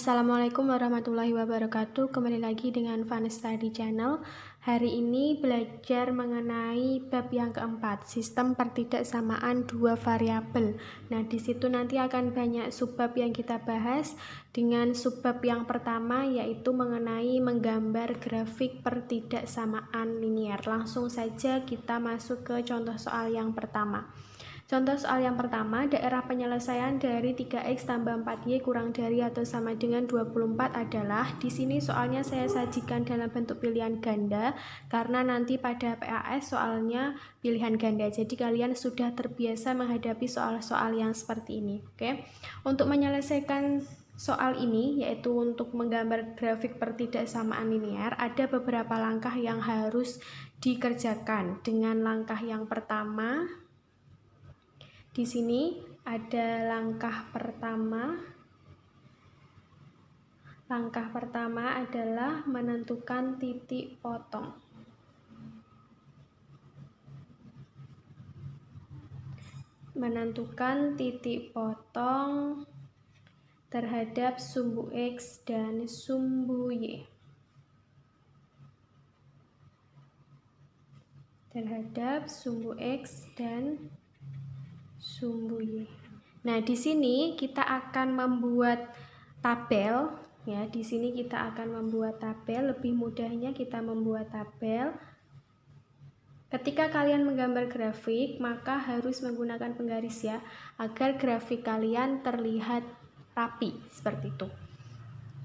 Assalamualaikum warahmatullahi wabarakatuh. Kembali lagi dengan Fun Study Channel. Hari ini belajar mengenai bab yang keempat, sistem pertidaksamaan dua variabel. Nah, di situ nanti akan banyak subbab yang kita bahas. Dengan subbab yang pertama yaitu mengenai menggambar grafik pertidaksamaan linier. Langsung saja kita masuk ke contoh soal yang pertama. Contoh soal yang pertama, daerah penyelesaian dari 3x tambah 4y kurang dari atau sama dengan 24 adalah, di sini soalnya saya sajikan dalam bentuk pilihan ganda, karena nanti pada PAS soalnya pilihan ganda, jadi kalian sudah terbiasa menghadapi soal-soal yang seperti ini. Oke, untuk menyelesaikan soal ini, yaitu untuk menggambar grafik pertidaksamaan linier, ada beberapa langkah yang harus dikerjakan. Dengan langkah yang pertama, di sini ada langkah pertama. Langkah pertama adalah menentukan titik potong. Menentukan titik potong terhadap sumbu X dan sumbu Y. Terhadap sumbu X dan sumbu Y. Nah, di sini kita akan membuat tabel ya. Di sini kita akan membuat tabel. Lebih mudahnya kita membuat tabel. Ketika kalian menggambar grafik, maka harus menggunakan penggaris ya, agar grafik kalian terlihat rapi seperti itu.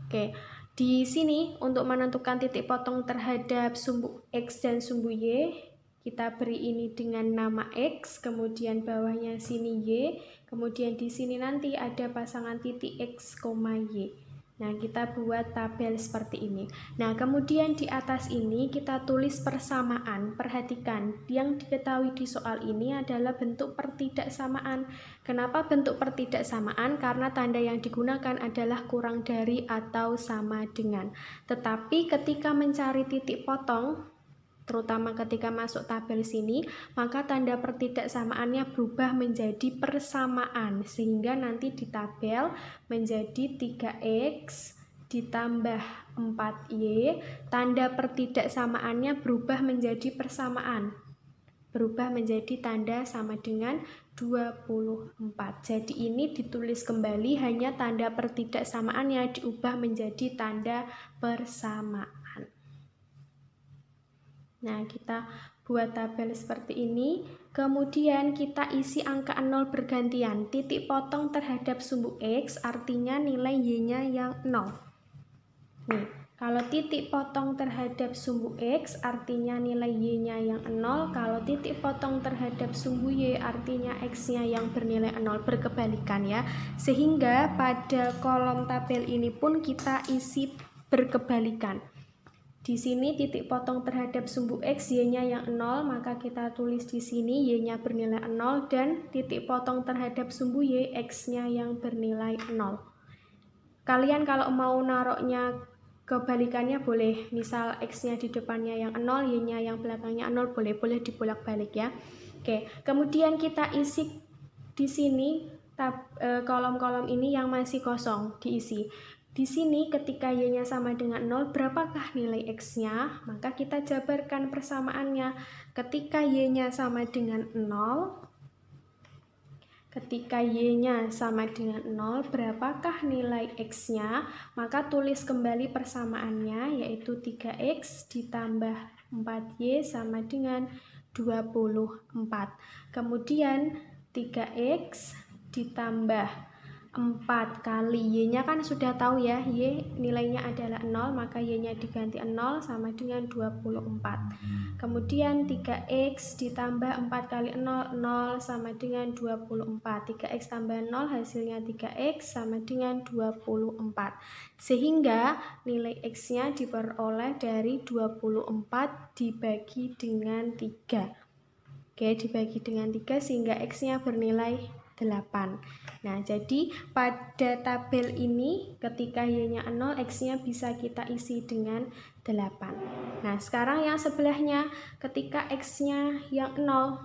Oke, di sini untuk menentukan titik potong terhadap sumbu X dan sumbu Y, kita beri ini dengan nama X, kemudian bawahnya sini Y, kemudian di sini nanti ada pasangan titik X, Y. Nah, kita buat tabel seperti ini. Nah, kemudian di atas ini kita tulis persamaan. Perhatikan, yang diketahui di soal ini adalah bentuk pertidaksamaan. Kenapa bentuk pertidaksamaan? Karena tanda yang digunakan adalah kurang dari atau sama dengan. Tetapi ketika mencari titik potong, terutama ketika masuk tabel sini, maka tanda pertidaksamaannya berubah menjadi persamaan, sehingga nanti di tabel menjadi 3x ditambah 4y, tanda pertidaksamaannya berubah menjadi persamaan, berubah menjadi tanda sama dengan 24. Jadi ini ditulis kembali, hanya tanda pertidaksamaannya diubah menjadi tanda persamaan. Nah, kita buat tabel seperti ini, kemudian kita isi angka 0 bergantian. Titik potong terhadap sumbu X artinya nilai Y-nya yang 0. Nih, kalau titik potong terhadap sumbu X artinya nilai Y-nya yang 0, kalau titik potong terhadap sumbu Y artinya X-nya yang bernilai 0, berkebalikan ya. Sehingga pada kolom tabel ini pun kita isi berkebalikan. Di sini titik potong terhadap sumbu X, Y-nya yang 0, maka kita tulis di sini Y-nya bernilai 0, dan titik potong terhadap sumbu Y, X-nya yang bernilai 0. Kalian kalau mau naruhnya kebalikannya boleh, misal X-nya di depannya yang 0, Y-nya yang belakangnya 0, boleh dibolak-balik ya. Oke, kemudian kita isi di sini kolom-kolom ini yang masih kosong diisi. Di sini ketika Y-nya sama dengan 0, berapakah nilai X-nya? Maka kita jabarkan persamaannya. Ketika Y-nya sama dengan 0, ketika Y-nya sama dengan 0, berapakah nilai X-nya? Maka tulis kembali persamaannya, yaitu 3X ditambah 4Y sama dengan 24. Kemudian 3X ditambah 4 kali Y-nya kan sudah tahu ya, Y nilainya adalah 0, maka Y-nya diganti 0 sama dengan 24. Kemudian 3X ditambah 4 kali 0, 0 sama dengan 24. 3X tambah 0 hasilnya 3X sama dengan 24. Sehingga nilai X-nya diperoleh dari 24 dibagi dengan 3. Oke, dibagi dengan 3 sehingga X-nya bernilai 8. Nah, jadi pada tabel ini ketika Y-nya 0, X-nya bisa kita isi dengan 8. Nah, sekarang yang sebelahnya ketika X-nya yang 0,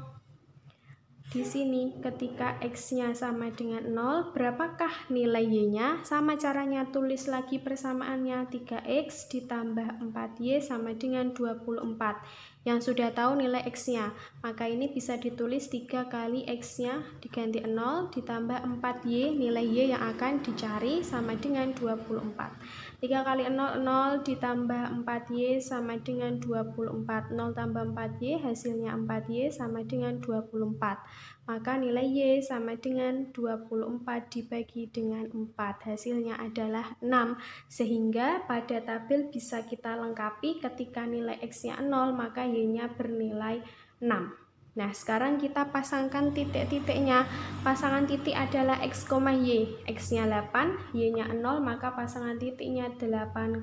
di sini ketika X-nya sama dengan 0, berapakah nilai Y-nya? Sama caranya, tulis lagi persamaannya, 3X ditambah 4Y sama dengan 24. Yang sudah tahu nilai X-nya, maka ini bisa ditulis 3 kali X-nya diganti 0 ditambah 4Y, nilai Y yang akan dicari sama dengan 24. 3 kali 0, 0 ditambah 4Y sama dengan 24. 0 tambah 4Y hasilnya 4Y sama dengan 24. Maka nilai Y sama dengan 24 dibagi dengan 4. Hasilnya adalah 6. Sehingga pada tabel bisa kita lengkapi ketika nilai X-nya 0, maka Y-nya bernilai 6. Nah, sekarang kita pasangkan titik-titiknya. Pasangan titik adalah X, Y. X-nya 8, Y-nya 0, maka pasangan titiknya 8,0.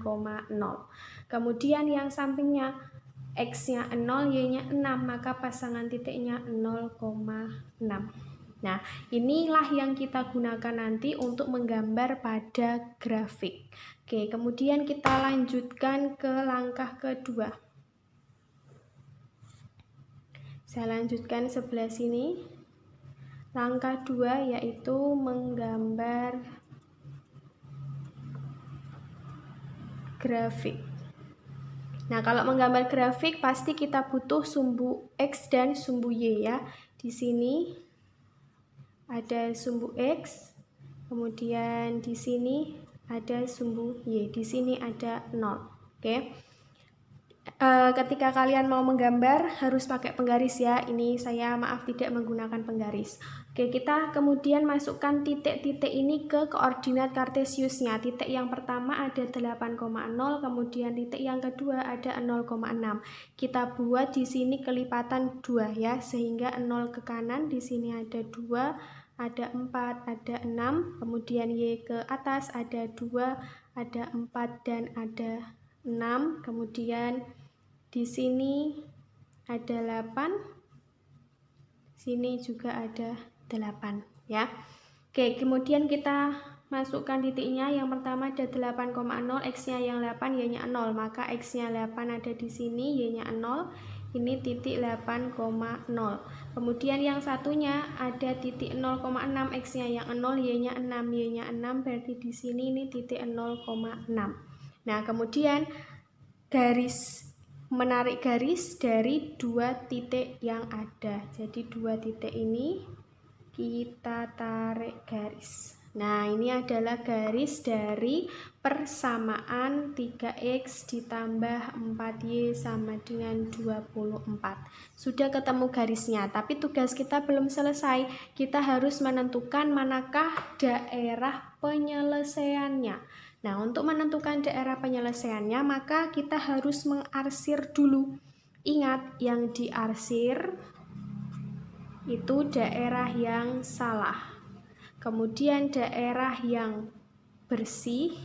Kemudian yang sampingnya X-nya 0, Y-nya 6, maka pasangan titiknya 0,6. Nah, inilah yang kita gunakan nanti untuk menggambar pada grafik. Oke, kemudian kita lanjutkan ke langkah kedua. Saya lanjutkan sebelah sini. Langkah 2 yaitu menggambar grafik. Nah, kalau menggambar grafik pasti kita butuh sumbu X dan sumbu Y ya. Di sini ada sumbu X, kemudian di sini ada sumbu Y, di sini ada 0. Oke. Ketika kalian mau menggambar harus pakai penggaris ya. Ini saya maaf tidak menggunakan penggaris. Oke, kita kemudian masukkan titik-titik ini ke koordinat kartesiusnya. Titik yang pertama ada 8,0, kemudian titik yang kedua ada 0,6. Kita buat di sini kelipatan 2 ya, sehingga 0 ke kanan di sini ada 2, ada 4, ada 6, kemudian Y ke atas ada 2, ada 4 dan ada 6, kemudian di sini ada 8, sini juga ada 8 ya. Oke, kemudian kita masukkan titiknya. Yang pertama ada 8,0, X-nya yang 8, Y-nya 0, maka X-nya 8 ada di sini, Y-nya 0, ini titik 8,0. Kemudian yang satunya ada titik 0,6, X-nya yang 0, Y-nya 6, Y-nya 6, berarti di sini ini titik 0,6. Nah, kemudian menarik garis dari 2 titik yang ada. Jadi 2 titik ini kita tarik garis. Nah, ini adalah garis dari persamaan 3X ditambah 4Y sama dengan 24. Sudah ketemu garisnya, tapi tugas kita belum selesai. Kita harus menentukan manakah daerah penyelesaiannya. Nah, untuk menentukan daerah penyelesaiannya, maka kita harus mengarsir dulu. Ingat, yang diarsir itu daerah yang salah. Kemudian daerah yang bersih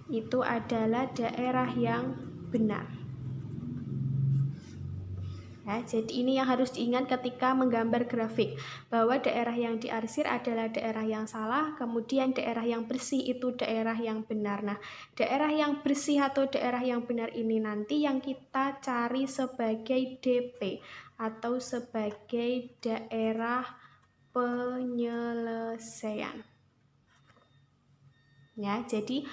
itu adalah daerah yang benar. Ya, jadi ini yang harus diingat ketika menggambar grafik, bahwa daerah yang diarsir adalah daerah yang salah, kemudian daerah yang bersih itu daerah yang benar. Nah, daerah yang bersih atau daerah yang benar ini nanti yang kita cari sebagai DP atau sebagai daerah penyelesaian. Ya, jadi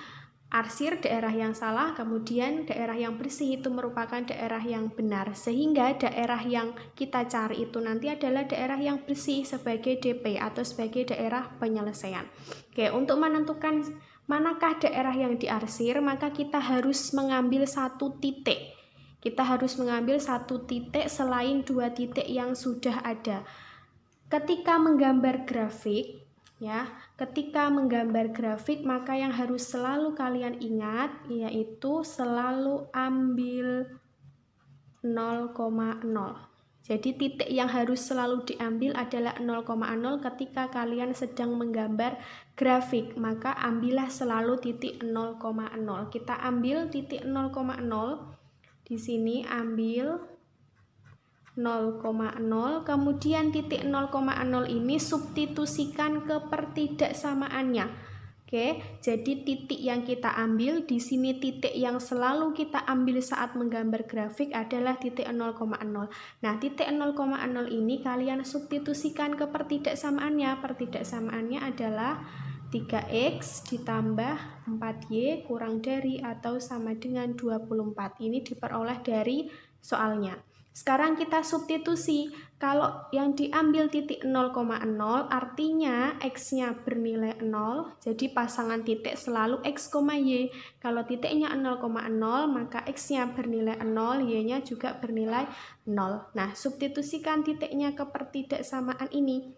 arsir daerah yang salah, kemudian daerah yang bersih itu merupakan daerah yang benar. Sehingga daerah yang kita cari itu nanti adalah daerah yang bersih sebagai DP atau sebagai daerah penyelesaian. Oke, untuk menentukan manakah daerah yang diarsir, maka kita harus mengambil satu titik. Kita harus mengambil satu titik selain 2 titik yang sudah ada. Ketika menggambar grafik, ya, ketika menggambar grafik maka yang harus selalu kalian ingat yaitu selalu ambil 0,0. Jadi titik yang harus selalu diambil adalah 0,0 ketika kalian sedang menggambar grafik, maka ambillah selalu titik 0,0. Kita ambil titik 0,0 di sini, ambil 0,0, kemudian titik 0,0 ini substitusikan ke pertidaksamaannya. Oke, jadi titik yang kita ambil di sini, titik yang selalu kita ambil saat menggambar grafik adalah titik 0,0. Nah, titik 0,0 ini kalian substitusikan ke pertidaksamaannya. Pertidaksamaannya adalah 3x ditambah 4y kurang dari atau sama dengan 24. Ini diperoleh dari soalnya. Sekarang kita substitusi. Kalau yang diambil titik 0,0 artinya x-nya bernilai 0. Jadi pasangan titik selalu x, y. Kalau titiknya 0,0 maka x-nya bernilai 0, y-nya juga bernilai 0. Nah, substitusikan titiknya ke pertidaksamaan ini.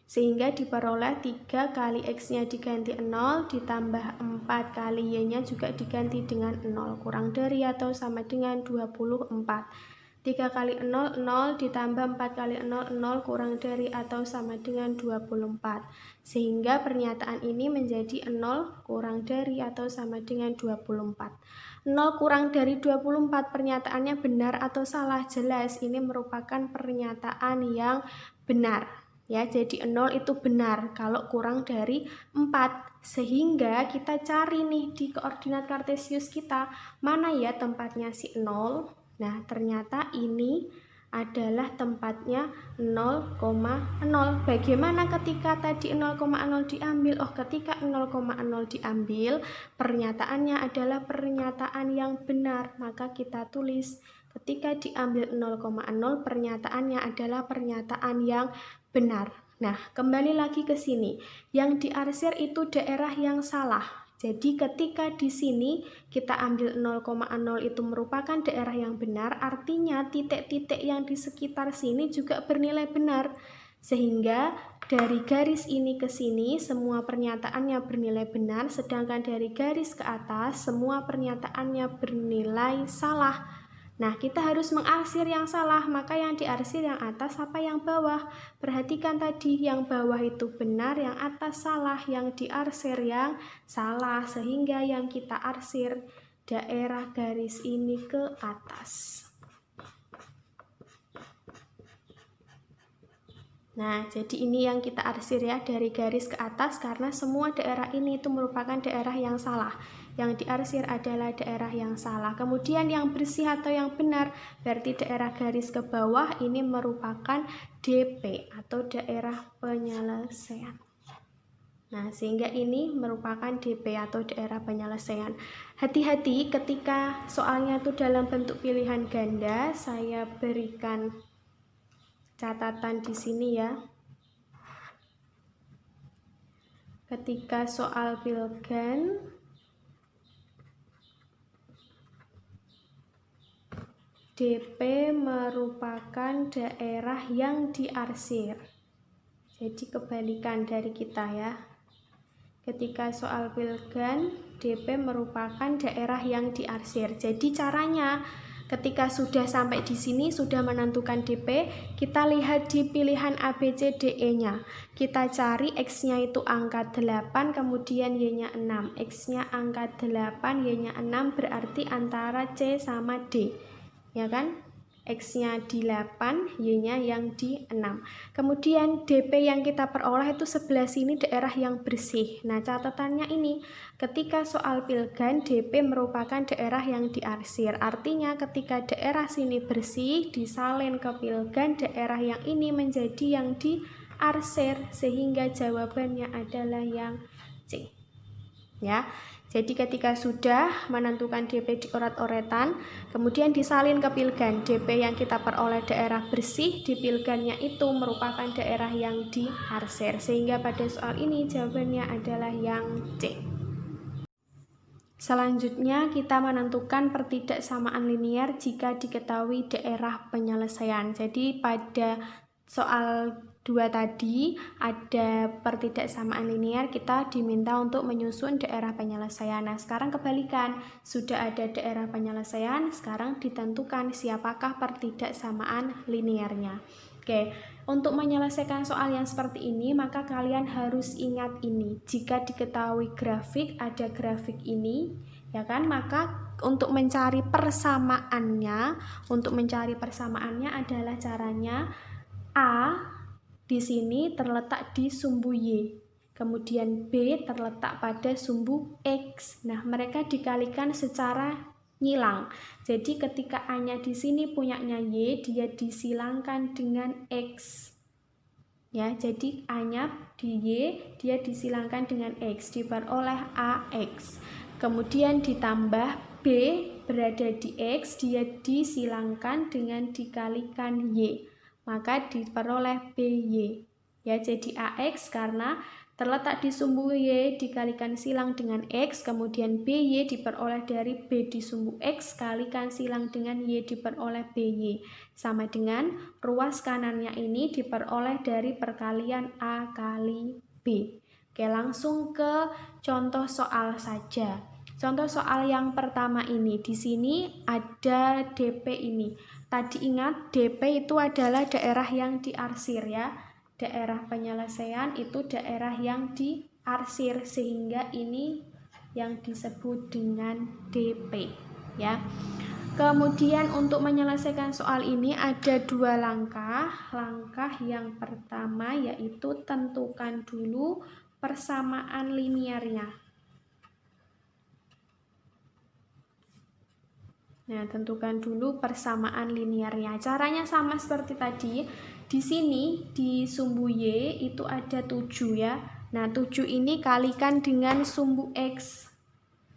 Sehingga diperoleh 3 kali x-nya diganti 0 ditambah 4 kali y-nya juga diganti dengan 0 kurang dari atau sama dengan 24. 3 kali 0, 0 ditambah 4 kali 0, 0 kurang dari atau sama dengan 24. Sehingga pernyataan ini menjadi 0 kurang dari atau sama dengan 24. 0 kurang dari 24 pernyataannya benar atau salah? Jelas ini merupakan pernyataan yang benar. Ya, jadi 0 itu benar kalau kurang dari 4. Sehingga kita cari nih di koordinat kartesius kita, mana ya tempatnya si 0? Nah, ternyata ini adalah tempatnya 0,0. Bagaimana ketika tadi 0,0 diambil? Oh, ketika 0,0 diambil, pernyataannya adalah pernyataan yang benar. Maka kita tulis ketika diambil 0,0 pernyataannya adalah pernyataan yang benar. Nah, kembali lagi ke sini. Yang diarsir itu daerah yang salah. Jadi ketika di sini kita ambil 0,0 itu merupakan daerah yang benar, artinya titik-titik yang di sekitar sini juga bernilai benar. Sehingga dari garis ini ke sini semua pernyataannya bernilai benar, sedangkan dari garis ke atas semua pernyataannya bernilai salah. Nah, kita harus mengarsir yang salah, maka yang diarsir yang atas apa yang bawah. Perhatikan tadi, yang bawah itu benar, yang atas salah, yang diarsir yang salah. Sehingga yang kita arsir daerah garis ini ke atas. Nah, jadi ini yang kita arsir ya, dari garis ke atas, karena semua daerah ini itu merupakan daerah yang salah. Yang diarsir adalah daerah yang salah. Kemudian yang bersih atau yang benar, berarti daerah garis ke bawah ini merupakan DP atau daerah penyelesaian. Nah, sehingga ini merupakan DP atau daerah penyelesaian. Hati-hati ketika soalnya itu dalam bentuk pilihan ganda, saya berikan catatan di sini ya. Ketika soal pilgan DP merupakan daerah yang diarsir. Jadi kebalikan dari kita ya. Ketika soal pilgan DP merupakan daerah yang diarsir. Jadi caranya ketika sudah sampai di sini, sudah menentukan DP, kita lihat di pilihan A, B, C, D, E-nya. Kita cari X-nya itu angka 8, kemudian Y-nya 6. X-nya angka 8, Y-nya 6, berarti antara C sama D. Ya kan? X-nya di 8, Y-nya yang di 6. Kemudian DP yang kita peroleh itu sebelah sini daerah yang bersih. Nah, catatannya ini, ketika soal pilgan DP merupakan daerah yang diarsir. Artinya ketika daerah sini bersih, disalin ke pilgan, daerah yang ini menjadi yang diarsir. Sehingga jawabannya adalah yang C. Ya. Jadi ketika sudah menentukan DP di oret-oretan, kemudian disalin ke pilgan, DP yang kita peroleh daerah bersih, di pilgannya itu merupakan daerah yang diarsir. Sehingga pada soal ini jawabannya adalah yang C. Selanjutnya kita menentukan pertidaksamaan linear jika diketahui daerah penyelesaian. Jadi pada soal 2 tadi ada pertidaksamaan linear, kita diminta untuk menyusun daerah penyelesaian. Nah, sekarang kebalikan, sudah ada daerah penyelesaian, sekarang ditentukan siapakah pertidaksamaan linearnya. Oke, untuk menyelesaikan soal yang seperti ini, maka kalian harus ingat ini. Jika diketahui grafik, ada grafik ini, ya kan? Maka untuk mencari persamaannya adalah caranya A di sini terletak di sumbu Y. kemudian B terletak pada sumbu X. Nah, mereka dikalikan secara nyilang. Jadi ketika A-nya di sini punyanya Y, dia disilangkan dengan X. Ya, jadi A-nya di Y, dia disilangkan dengan X, diperoleh AX. Kemudian ditambah B berada di X, dia disilangkan dengan dikalikan Y, maka diperoleh BY. Ya, jadi AX karena terletak di sumbu Y dikalikan silang dengan X, kemudian BY diperoleh dari B di sumbu X kalikan silang dengan Y diperoleh BY. Sama dengan ruas kanannya ini diperoleh dari perkalian A kali B. Oke, langsung ke contoh soal saja. Contoh soal yang pertama ini, di sini ada DP ini. Tadi ingat DP itu adalah daerah yang diarsir ya. Daerah penyelesaian itu daerah yang diarsir, sehingga ini yang disebut dengan DP ya. Kemudian untuk menyelesaikan soal ini ada dua langkah. Langkah yang pertama yaitu tentukan dulu persamaan linearnya. Nah, tentukan dulu persamaan linearnya. Caranya sama seperti tadi. Di sini di sumbu Y itu ada 7 ya. Nah, 7 ini kalikan dengan sumbu X.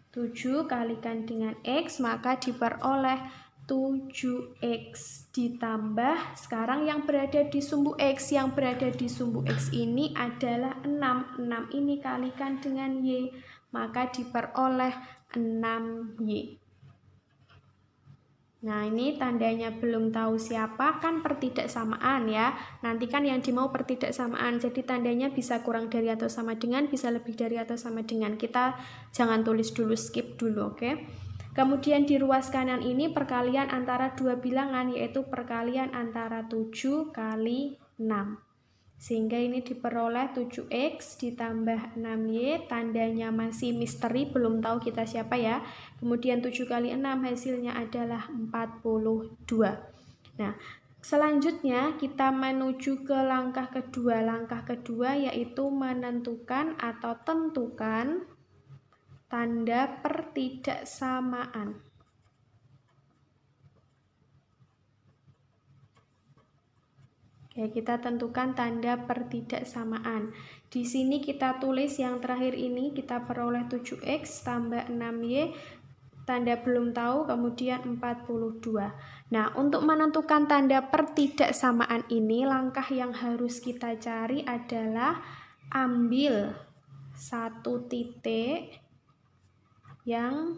7 kalikan dengan X, maka diperoleh 7X ditambah, sekarang yang berada di sumbu X, yang berada di sumbu X ini adalah 6. 6 ini kalikan dengan Y, maka diperoleh 6Y. Nah, ini tandanya belum tahu siapa, kan pertidaksamaan ya. Nanti kan yang dimau pertidaksamaan, jadi tandanya bisa kurang dari atau sama dengan, bisa lebih dari atau sama dengan. Kita jangan tulis dulu, skip dulu, oke? Kemudian di ruas kanan ini perkalian antara dua bilangan, yaitu perkalian antara 7 kali 6. Sehingga ini diperoleh 7X ditambah 6Y, tandanya masih misteri, belum tahu kita siapa ya. Kemudian 7 kali 6 hasilnya adalah 42. Nah, selanjutnya kita menuju ke langkah kedua. Langkah kedua yaitu menentukan atau tentukan tanda pertidaksamaan. Oke, kita tentukan tanda pertidaksamaan. Di sini kita tulis yang terakhir ini, kita peroleh 7X tambah 6Y, tanda belum tahu, kemudian 42. Nah, untuk menentukan tanda pertidaksamaan ini, langkah yang harus kita cari adalah ambil satu titik yang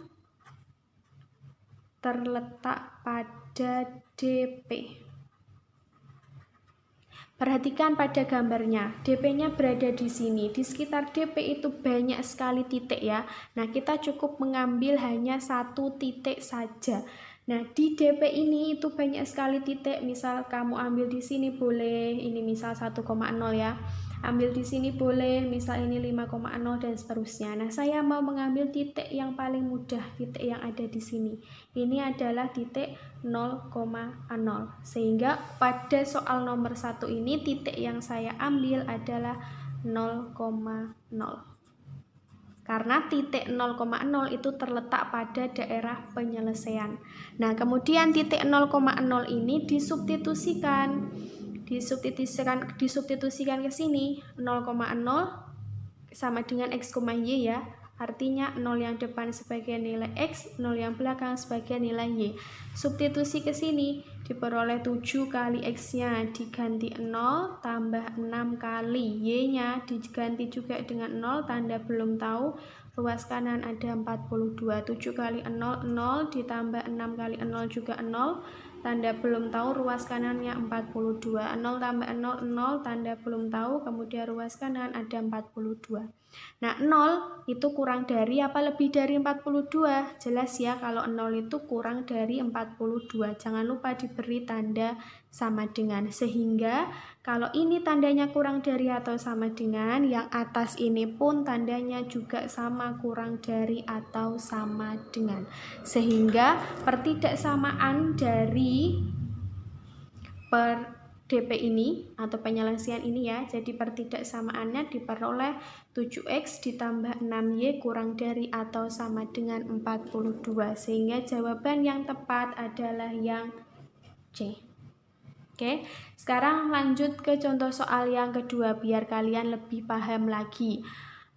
terletak pada DP. Perhatikan pada gambarnya, DP-nya berada di sini. Di sekitar DP itu banyak sekali titik ya. Nah, kita cukup mengambil hanya satu titik saja. Nah, di DP ini itu banyak sekali titik. Misal kamu ambil di sini boleh, ini misal 1,0 ya. Ambil di sini boleh, misal ini 5,0 dan seterusnya. Nah, saya mau mengambil titik yang paling mudah, titik yang ada di sini. Ini adalah titik 0,0. Sehingga pada soal nomor 1 ini titik yang saya ambil adalah 0,0. Karena titik 0,0 itu terletak pada daerah penyelesaian. Nah, kemudian titik 0,0 ini disubstitusikan ke sini. 0,0 sama dengan X, Y ya. Artinya 0 yang depan sebagai nilai X, 0 yang belakang sebagai nilai Y. Substitusi ke sini, diperoleh 7 kali X-nya diganti 0, tambah 6 kali Y-nya diganti juga dengan 0, tanda belum tahu. Ruas kanan ada 42, 7 kali 0, 0, ditambah 6 kali 0 juga 0, tanda belum tahu, ruas kanannya 42, 0 tambah 0, 0, tanda belum tahu, kemudian ruas kanan ada 42. Nah, 0 itu kurang dari apa lebih dari 42? Jelas ya, kalau 0 itu kurang dari 42. Jangan lupa diberi tanda sama dengan. Sehingga kalau ini tandanya kurang dari atau sama dengan, yang atas ini pun tandanya juga sama, kurang dari atau sama dengan. Sehingga pertidaksamaan dari DP ini atau penyelesaian ini ya. Jadi pertidaksamaannya diperoleh 7X ditambah 6Y kurang dari atau sama dengan 42. Sehingga jawaban yang tepat adalah yang C. Oke, sekarang lanjut ke contoh soal yang kedua biar kalian lebih paham lagi.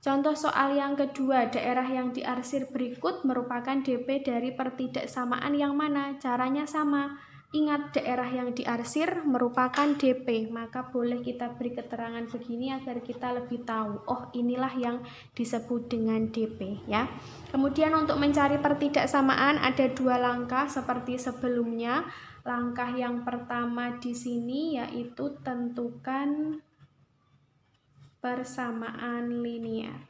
Contoh soal yang kedua, daerah yang diarsir berikut merupakan DP dari pertidaksamaan yang mana? Caranya sama. Ingat, daerah yang diarsir merupakan DP, maka boleh kita beri keterangan begini agar kita lebih tahu, oh inilah yang disebut dengan DP ya. Kemudian untuk mencari pertidaksamaan ada dua langkah seperti sebelumnya. Langkah yang pertama di sini yaitu tentukan persamaan linear.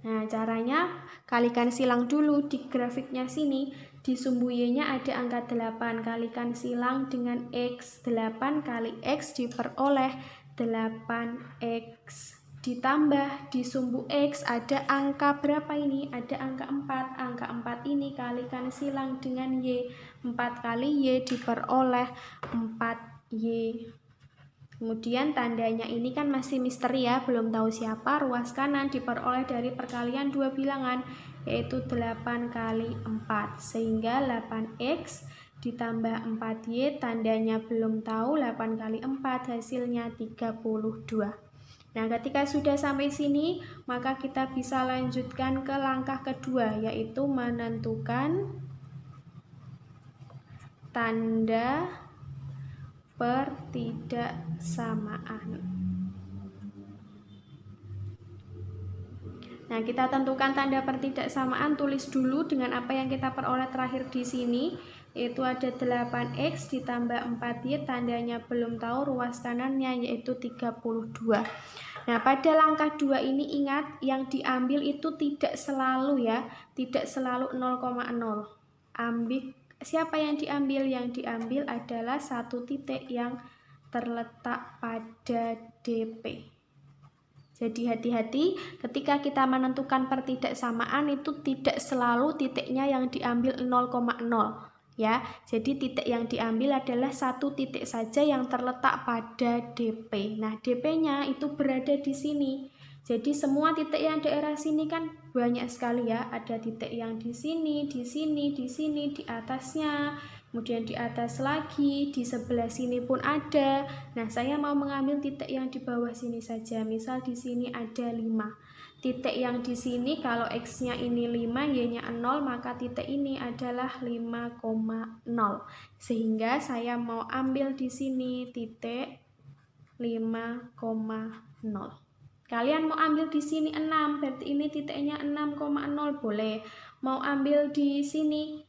Nah, caranya kalikan silang dulu di grafiknya sini. Di sumbu Y-nya ada angka 8, kalikan silang dengan X. 8 kali X diperoleh 8X. Ditambah di sumbu X ada angka berapa ini? Ada angka 4. Angka 4 ini kalikan silang dengan Y. 4 kali Y diperoleh 4Y. Kemudian tandanya ini kan masih misteri ya, belum tahu siapa. Ruas kanan diperoleh dari perkalian dua bilangan, yaitu 8 kali 4. Sehingga 8X ditambah 4Y, tandanya belum tahu, 8 kali 4 hasilnya 32. Nah, ketika sudah sampai sini, maka kita bisa lanjutkan ke langkah kedua, yaitu menentukan tanda pertidaksamaan. Nah, kita tentukan tanda pertidaksamaan, tulis dulu dengan apa yang kita peroleh terakhir di sini, yaitu ada 8X ditambah 4Y, tandanya belum tahu, ruas kanannya yaitu 32. Nah, pada langkah 2 ini ingat, yang diambil itu tidak selalu ya, tidak selalu 0,0. Siapa yang diambil? Yang diambil adalah satu titik yang terletak pada DP. Jadi hati-hati ketika kita menentukan pertidaksamaan itu tidak selalu titiknya yang diambil 0,0 ya. Jadi titik yang diambil adalah satu titik saja yang terletak pada DP. Nah, DP-nya itu berada di sini. Jadi semua titik yang daerah sini kan banyak sekali ya. Ada titik yang di sini, di sini, di sini, di atasnya, kemudian di atas lagi, di sebelah sini pun ada. Nah, saya mau mengambil titik yang di bawah sini saja. Misal di sini ada 5. Titik yang di sini kalau X-nya ini 5, Y-nya 0, maka titik ini adalah 5,0. Sehingga saya mau ambil di sini titik 5,0. Kalian mau ambil di sini 6, berarti ini titiknya 6,0 boleh. Mau ambil di sini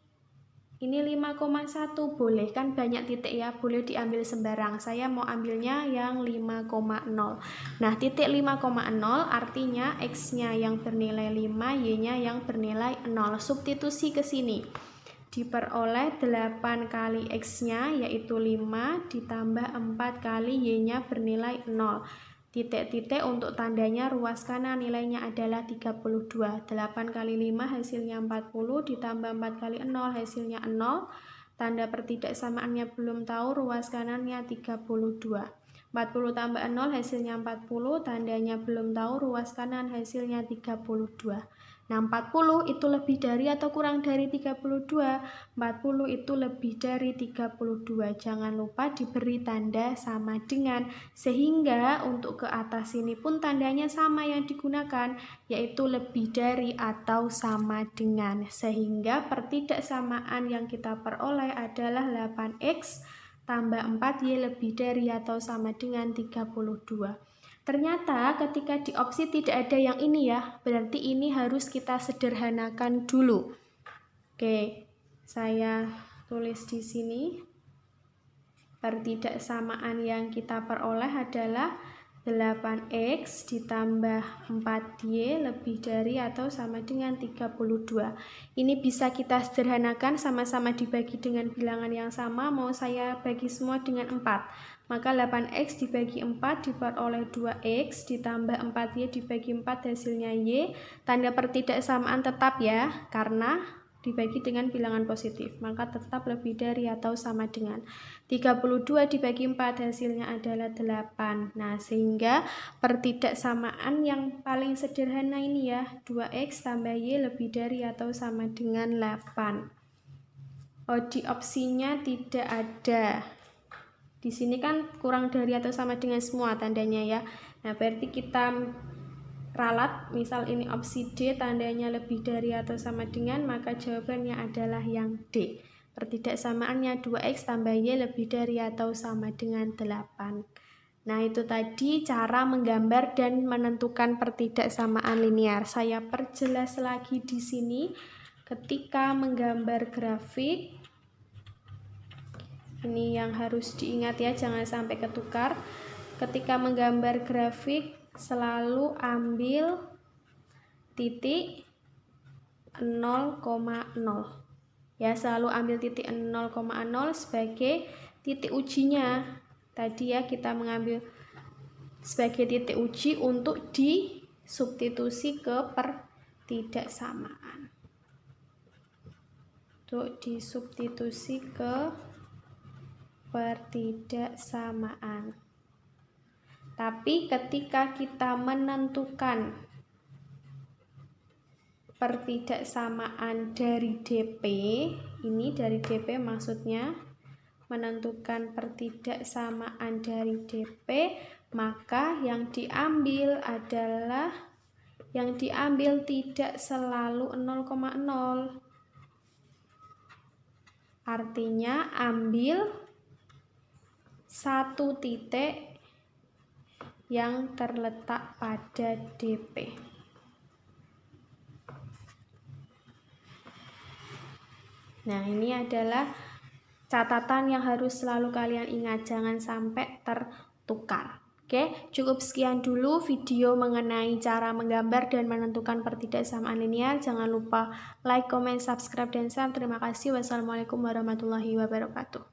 ini 5,1 boleh, kan banyak titik ya, boleh diambil sembarang. Saya mau ambilnya yang 5,0. Nah, titik 5,0 artinya X-nya yang bernilai 5, Y-nya yang bernilai 0. Substitusi ke sini. Diperoleh 8 kali X-nya yaitu 5 ditambah 4 kali Y-nya bernilai 0. Titik-titik untuk tandanya ruas kanan nilainya adalah 32. 8 kali 5 hasilnya 40 ditambah 4 kali 0 hasilnya 0. Tanda pertidaksamaannya belum tahu, ruas kanannya 32. 40 tambah 0 hasilnya 40, tandanya belum tahu, ruas kanan hasilnya 32. Nah, 40 itu lebih dari atau kurang dari 32? 40 itu lebih dari 32. Jangan lupa diberi tanda sama dengan, sehingga untuk ke atas ini pun tandanya sama yang digunakan, yaitu lebih dari atau sama dengan. Sehingga pertidaksamaan yang kita peroleh adalah 8X tambah 4Y lebih dari atau sama dengan 32. Ternyata ketika di opsi tidak ada yang ini ya, berarti ini harus kita sederhanakan dulu. Oke, saya tulis di sini. Pertidaksamaan yang kita peroleh adalah 8X ditambah 4Y lebih dari atau sama dengan 32. Ini bisa kita sederhanakan, sama-sama dibagi dengan bilangan yang sama. Mau saya bagi semua dengan 4. Maka 8X dibagi 4 diperoleh 2X ditambah 4Y dibagi 4 hasilnya Y. Tanda pertidaksamaan tetap ya, karena dibagi dengan bilangan positif, maka tetap lebih dari atau sama dengan 32 dibagi 4 hasilnya adalah 8. Nah, sehingga pertidaksamaan yang paling sederhana ini ya, 2x tambah y lebih dari atau sama dengan 8. Oh, di opsinya tidak ada. Di sini kan kurang dari atau sama dengan semua tandanya ya. Nah, berarti kita ralat, misal ini opsi D tandanya lebih dari atau sama dengan, maka jawabannya adalah yang D. Pertidaksamaannya 2x tambah y lebih dari atau sama dengan 8. Nah, itu tadi cara menggambar dan menentukan pertidaksamaan linear. Saya perjelas lagi di sini. Ketika menggambar grafik, ini yang harus diingat ya, jangan sampai ketukar. Ketika menggambar grafik, selalu ambil titik 0,0 ya, selalu ambil titik 0,0 sebagai titik ujinya. Tadi ya, kita mengambil sebagai titik uji untuk disubstitusi ke pertidaksamaan, untuk disubstitusi ke pertidaksamaan. Tapi ketika kita menentukan pertidaksamaan dari DP, ini dari DP maksudnya menentukan pertidaksamaan dari DP, maka yang diambil adalah tidak selalu 0,0. Artinya ambil satu titik yang terletak pada DP. Nah, ini adalah catatan yang harus selalu kalian ingat, jangan sampai tertukar. Oke, cukup sekian dulu video mengenai cara menggambar dan menentukan pertidaksamaan linear. Jangan lupa like, comment, subscribe, dan share. Terima kasih. Wassalamualaikum warahmatullahi wabarakatuh.